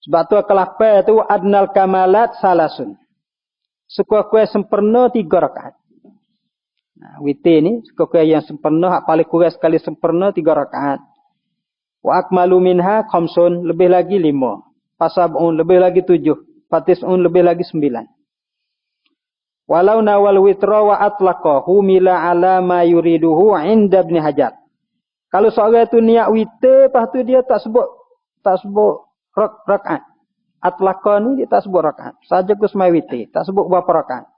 Sebab tu kelapa tu adnal kamalat salasun. Sekurang-kurang sempurna 3 rakaat. Witir ni sekurang-kurang yang sempurna, hak paling kurang sekali sempurna 3 rakaat. Wa akmalu minha khamsun, lebih lagi 5. Fasab'un, lebih lagi 7. Fatis'un, lebih lagi 9. Walau nawal witra wa atlaqahu mila ala ma yuriduhu inda Ibn Hajar. Kalau seorang tu niat witir, lepas tu dia tak sebut rakaat. Atlaqa ni dia tak sebut rakaat. Saja ku semai witir, tak sebut berapa rakaat.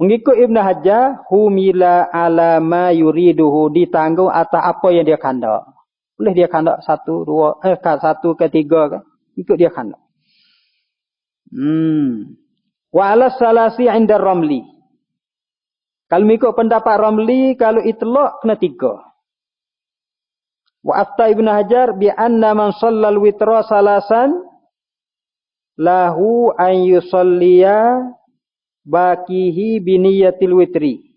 Mengikut Ibn Hajar, humila ala ma yuriduhu, ditanggung atas apa yang dia khandak. Boleh dia khandak 1, 2, 1 ke 3 kan? Ikut dia khandak. Wa ala salasi inda Ramli. Kalau mengikut pendapat Ramli, kalau itlaq kena 3. Wa afta Ibn Hajar bi anna man shallal witra salasan lahu an yusalliya baqihi bi niyatil witri.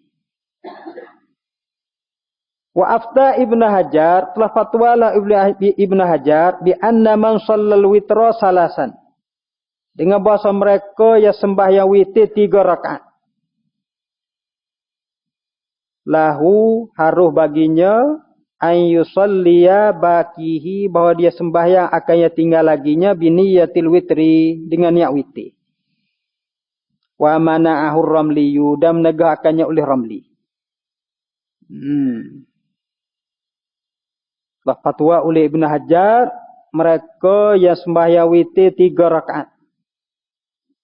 Wa afta Ibn Hajar, telah fatwalah Ibn Hajar bi anna man shallal witra salasan. Dengan bahasa mereka yang sembahyang witir 3 rakaat. Lahu harus baginya an yusalliya baqihi, bahawa dia sembahyang akan yang tinggal laginya biniyatil witri, dengan niat witir. Wa mana'ahu Ramliyu, dan menegakkannya oleh Ramli. Fatwa oleh Ibn Hajar, mereka yang sembahyang witir 3 rakaat.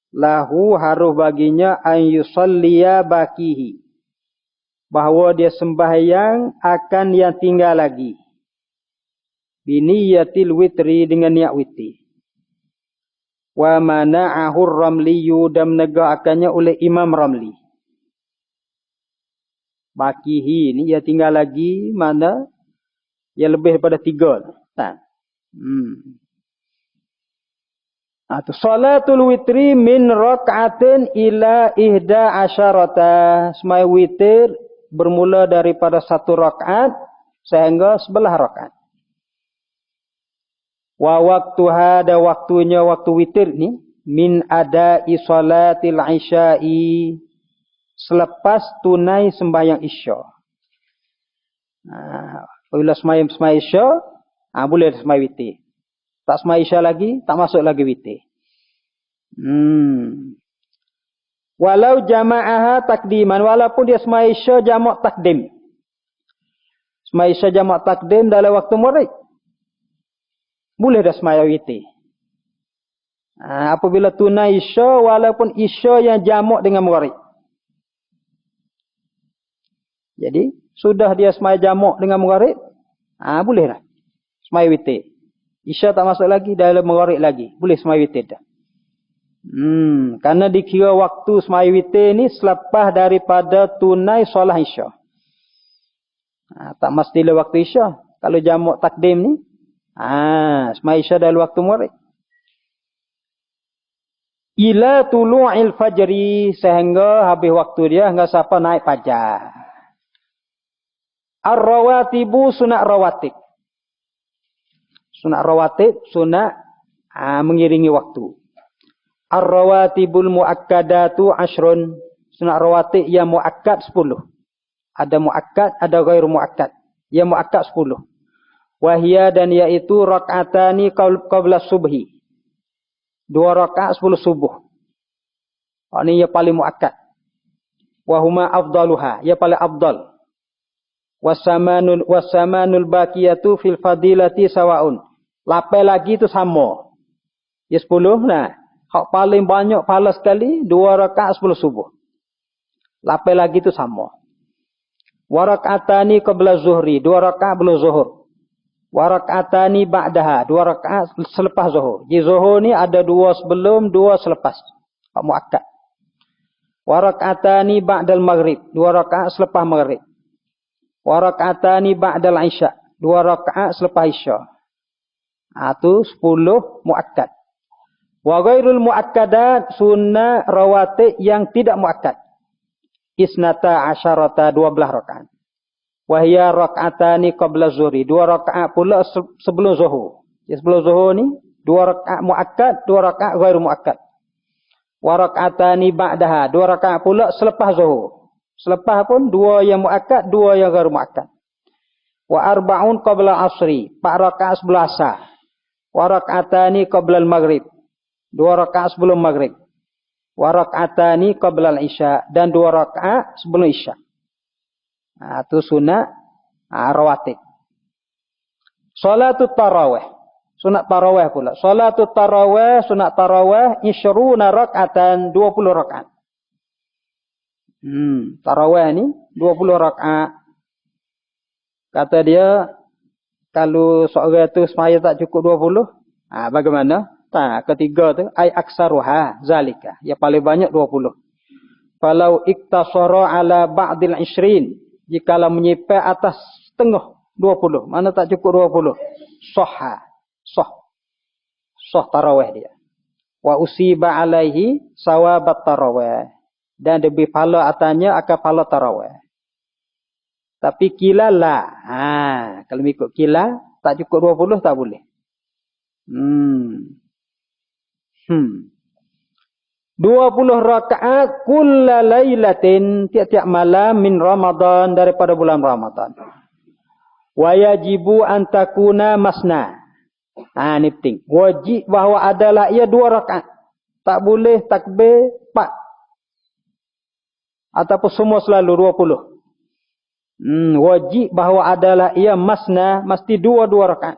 Lahu harus baginya an yusalliya baqihi, bahawa dia sembahyang akan yang tinggal lagi. Biniyatil witri, dengan niat witir. Wa mana'ahu Ramliyu, dan menegakkannya oleh Imam Ramli. Baqihi ni dia tinggal lagi mana Yang lebih daripada 3. Salatul witri min rak'atin ila ihda asyarata. Semai witir bermula daripada 1 rakaat sehingga 11 rakaat. Wa waktuha, ada waktunya waktu witir ni min ada'i salatil isya'i, selepas tunai sembahyang isya. Bila sembahyang isya, boleh sembahyang witir. Tak sembahyang isya lagi, tak masuk lagi witir. Walau jama'aha takdiman, walaupun dia sembahyang isya jamak takdim. Sembahyang isya jamak takdim dalam waktu maghrib, boleh dah sembahyang witir. Apabila tunai isya, walaupun isya yang jamak dengan maghrib. Jadi, sudah dia sembahyang jamak dengan maghrib, boleh dah sembahyang witir. Isya tak masuk lagi, dalam maghrib lagi, boleh sembahyang witir dah. Karena dikira waktu sembahyang witir ni selepas daripada tunai solat isya. Tak mestilah waktu isya. Kalau jamak takdim ni, sembahyang isya dalam waktu maghrib. Ila tulu'il fajri, sehingga habis waktu dia hingga sampai naik fajar. Ar-rawatibu, sunat rawatib. Sunat rawatib, sunat mengiringi waktu. Ar-rawatibul muakkadatu ashrun. Sunat rawatib yang muakkad 10. Ada muakkad, ada ghair muakkad. Yang muakkad 10. Wahia, dan yaitu rak'atani qabla subhi. 2 rakaat 10 subuh. Ini yang paling muakkad. Wahuma afdaluha, yang paling afdal. Wasamanul baqiyatu fil fadilati sawaun. Lapai lagi itu sama. Ya 10, hak paling banyak pahala sekali 2 rakaat 10 subuh. Lapai lagi itu sama. Wa rak'atani qabla zuhri, 2 rakaat belum zuhur. Wa rak'atani ba'daha, 2 rakaat selepas zuhur. Di zuhur ni ada 2 sebelum, 2 selepas. Hak muakkad. Wa rak'atani ba'dal maghrib, 2 rakaat selepas maghrib. Wa rak'atani ba'dal isya, 2 rakaat selepas isya. Itu 10 muakkad. Wa ghairul muakkadat, sunnah rawatib yang tidak muakkad. Isnata asyarata, 12 rakaat. Wahia rak'atani qabla zuhri, 2 rakaat pula sebelum zuhur. Sebelum zuhur ni 2 rakaat muakkad, 2 rakaat ghair muakkad. Wa rak'atani ba'daha, 2 rakaat pula selepas zuhur. Selepas pun 2 yang muakkad, 2 yang ghair muakkad. Wa arba'un qabla asri, 4 rakaat sebelum asar. Wa rak'atani qabla al-maghrib, 2 rakaat sebelum maghrib. Wa rak'atani qabla al-isya, dan 2 rakaat sebelum isya. Itu sunat rawatib. Salatut tarawih, sunat tarawih pula. Salatut tarawih, sunat tarawih 20 rak'atan, 20 rakaat. Tarawih ni 20 rakaat. Kata dia, kalau seorang tu semaya tak cukup 20, bagaimana? Ketiga tu, ay aksaruha zalika, yang paling banyak 20. Falau iktasara ala ba'dil 20, jikalau menyipir atas setengah 20, mana tak cukup 20, sah tarawih dia. Wa usiba alaihi sawabat tarawih, dan lebih pahala atasnya akan pahala tarawih. Tapi kila lah, kalau ikut kila tak cukup 20 tak boleh. 20 rakaat kulla lailatin, tiap-tiap malam min Ramadan, daripada bulan Ramadan. Wa yajibu an takuna masna. Ini penting. Wajib bahawa adalah ia 2 rakaat. Tak boleh takbir 4. Ataupun semua selalu 20. Wajib bahawa adalah ia masna, mesti 2 rakaat.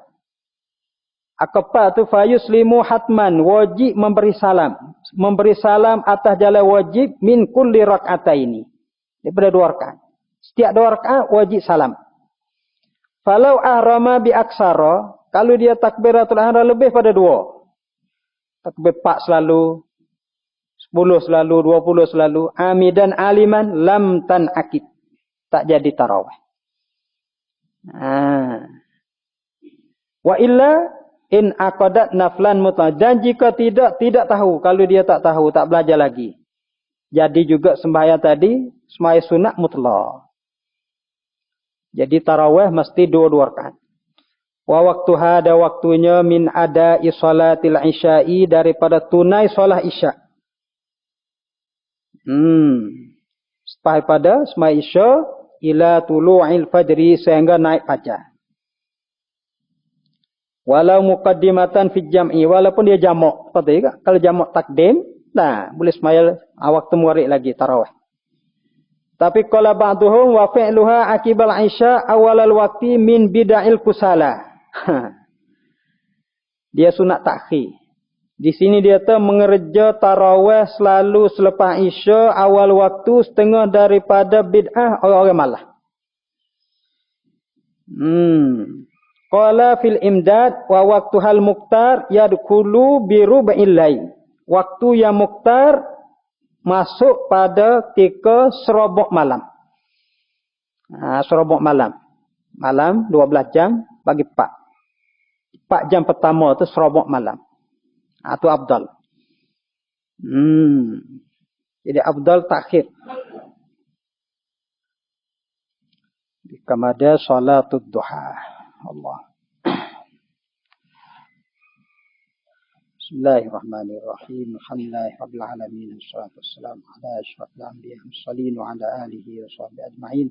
Akapat tu fayuslimu hatman, wajib memberi salam. Memberi salam atas jalan wajib min kulli rak'ataini. Daripada 2 rakaat. Setiap 2 rakaat wajib salam. Falau ahrama bi aksara, kalau dia takbiratul ihram lebih pada 2. Takbir 4 selalu, 10 selalu, 20 selalu, amidan aliman lam tan'akid. Tak jadi tarawih. Wa illa in aqadat naflan mutlaq. Dan jika tidak tahu, kalau dia tak tahu, tak belajar lagi. Jadi juga sembahyang tadi, sembahyang sunat mutlak. Jadi tarawih mesti 2 rakaat. Wa waktuha ada waktunya min ada'i salatil isya'i daripada tunai solat isya'. Sampai pada sembahyang isya' ila tulu'il fajri sehingga naik fajar. Walau muqaddimatan fi jam'i walaupun dia jamak. Betul tak? Kalau jamak takdim, nah boleh sembahyang waktu murid lagi tarawih. Tapi qala ba'duhum wa fi'luha akibal isya' awalal waqti min bid'il kusala. Dia sunat takhir. Di sini dia mengerja tarawih selalu selepas isya' awal waktu setengah daripada bid'ah orang-orang malas. Qala fil imdad wa waqtuhal muqtar yadkhulu bi rub'il lail. Waktu yang muqtar masuk pada ketika serobok malam. Serobok malam. Malam 12 jam bagi 4 jam pertama tu serobok malam. Itu afdal. Jadi afdal takhir. Kamada salatud duha. Allah. Bismillahirrahmanirrahim. Alhamdulillahirabbil alamin. Wassalatu wassalamu ala asyrafil anbiya'i wal mursalin wa ala alihi wa sahbihi ajma'in.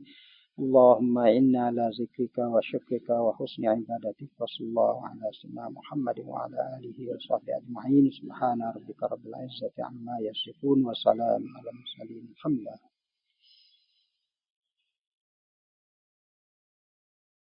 Allahumma inna ala zikrika wa syukrika wa husni ibadatik. Wa sallallahu ala sayyidina Muhammadin wa ala alihi wa sahbihi ajma'in. Subhana rabbika rabbil izzati amma yasifun wa salamun ala mursalin. Alhamdulillah.